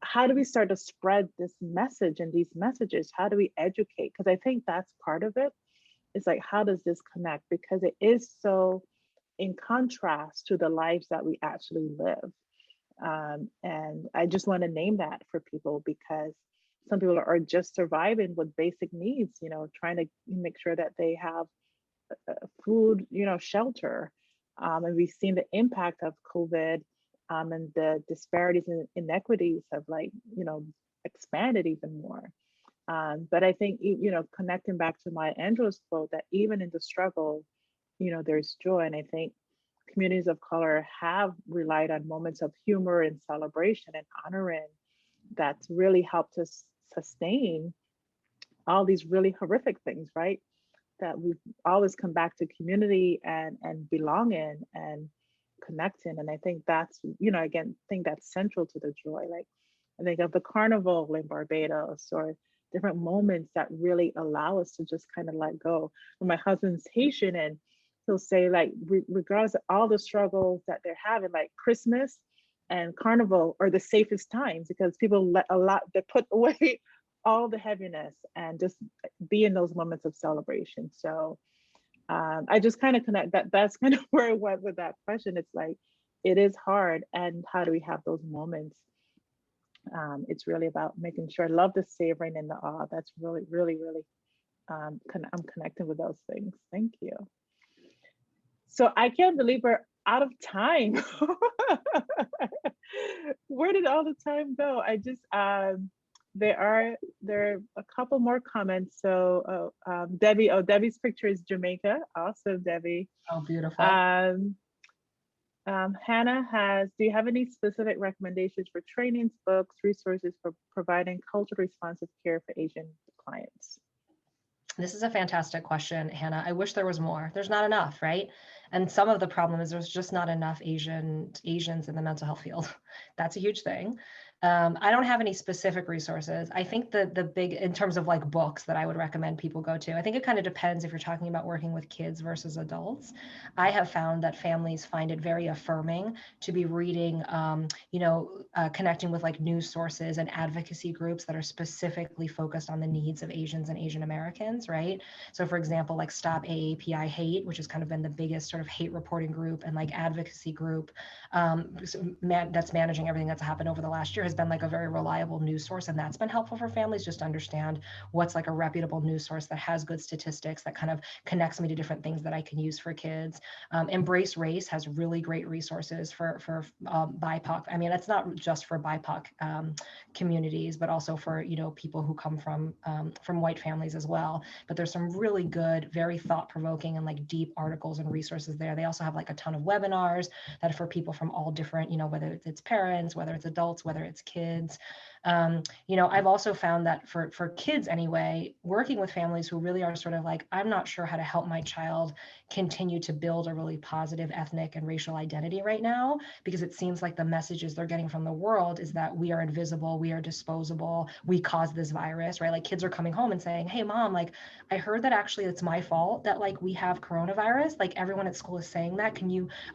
how do we start to spread this message and these messages? How do we educate? Because I think that's part of it. It's like, how does this connect? Because it is so in contrast to the lives that we actually live. And I just want to name that for people because some people are just surviving with basic needs, trying to make sure that they have food, shelter. And we've seen the impact of COVID and the disparities and inequities have expanded even more. But I think, connecting back to Maya Angelou's quote that even in the struggle, there's joy. And I think communities of color have relied on moments of humor and celebration and honoring that's really helped us sustain all these really horrific things, right? That we've always come back to community and belonging and connecting. And I think that's, again, I think that's central to the joy. Like I think of the carnival in Barbados or different moments that really allow us to just kind of let go. When my husband's Haitian and he'll say like, regardless of all the struggles that they're having, like Christmas and carnival are the safest times because people they put away all the heaviness and just be in those moments of celebration. So I just kind of connect that's kind of where I went with that question. It's like, it is hard. And how do we have those moments? It's really about making sure I love the savoring and the awe. That's really, really, really, I'm connecting with those things. Thank you. So I can't believe we're out of time. Where did all the time go? I just, there are a couple more comments. So Debbie's picture is Jamaica. Awesome, Debbie. Oh, beautiful. Hannah do you have any specific recommendations for trainings, books, resources for providing culturally responsive care for Asian clients? This is a fantastic question, Hannah. I wish there was more. There's not enough, right? And some of the problem is there's just not enough Asians in the mental health field. That's a huge thing. I don't have any specific resources. I think the big, in terms of like books that I would recommend people go to, I think it kind of depends if you're talking about working with kids versus adults. I have found that families find it very affirming to be reading, connecting with like news sources and advocacy groups that are specifically focused on the needs of Asians and Asian Americans, right? So for example, like Stop AAPI Hate, which has kind of been the biggest sort of hate reporting group and like advocacy group that's managing everything that's happened over the last year, has been like a very reliable news source. And that's been helpful for families just to understand what's like a reputable news source that has good statistics, that kind of connects me to different things that I can use for kids. Embrace Race has really great resources for BIPOC. I mean, it's not just for BIPOC communities, but also for, people who come from white families as well. But there's some really good, very thought-provoking and like deep articles and resources there. They also have like a ton of webinars that are for people from all different, whether it's parents, whether it's adults, whether it's kids. I've also found that for kids anyway, working with families who really are sort of like, I'm not sure how to help my child continue to build a really positive ethnic and racial identity right now, because it seems like the messages they're getting from the world is that we are invisible, we are disposable, we caused this virus, right? Like kids are coming home and saying, hey mom, like I heard that actually it's my fault that like we have coronavirus, like everyone at school is saying that,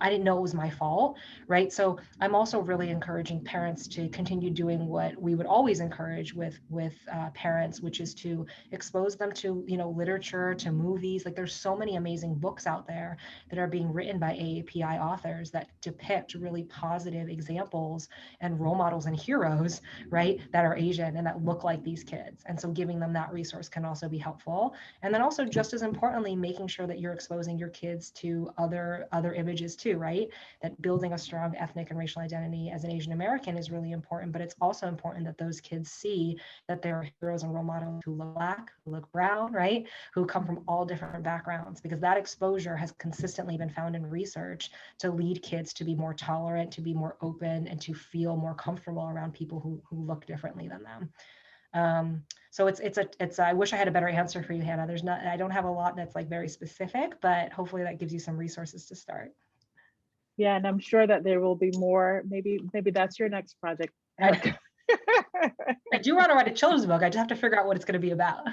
I didn't know it was my fault, right? So I'm also really encouraging parents to continue doing what we would always encourage with parents, which is to expose them to literature, to movies. Like there's so many amazing books out there that are being written by AAPI authors that depict really positive examples and role models and heroes, right, that are Asian and that look like these kids. And so giving them that resource can also be helpful. And then also, just as importantly, making sure that you're exposing your kids to other images too, right? That building a strong ethnic and racial identity as an Asian American is really important, but it's also important that those kids see that there are heroes and role models who look black, who look brown, right? Who come from all different backgrounds, because that exposure has consistently been found in research to lead kids to be more tolerant, to be more open, and to feel more comfortable around people who look differently than them. So it's I wish I had a better answer for you, Hannah. I don't have a lot that's like very specific, but hopefully that gives you some resources to start. Yeah, and I'm sure that there will be more. Maybe that's your next project. I do want to write a children's book. I just have to figure out what it's going to be about.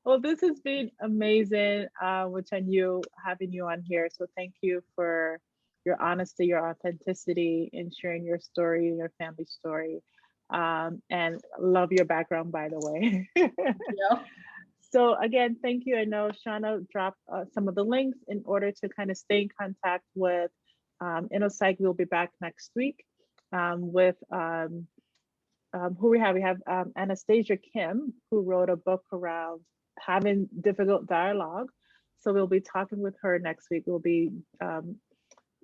Well, this has been amazing, which I knew having you on here. So thank you for your honesty, your authenticity in sharing your story, your family story. And love your background, by the way. Yeah. So again, thank you. I know Shauna dropped some of the links in order to kind of stay in contact with InnoPsych. We'll be back next week with who we have. We have Anastasia Kim, who wrote a book around having difficult dialogue. So we'll be talking with her next week. We'll be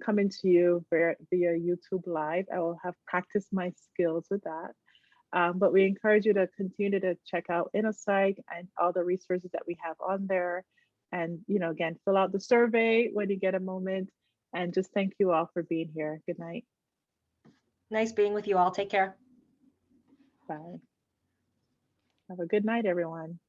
coming to you via YouTube Live. I will have practiced my skills with that. But we encourage you to continue to check out InnoPsych and all the resources that we have on there. And, again, fill out the survey when you get a moment. And just thank you all for being here. Good night. Nice being with you all. Take care. Bye. Have a good night, everyone.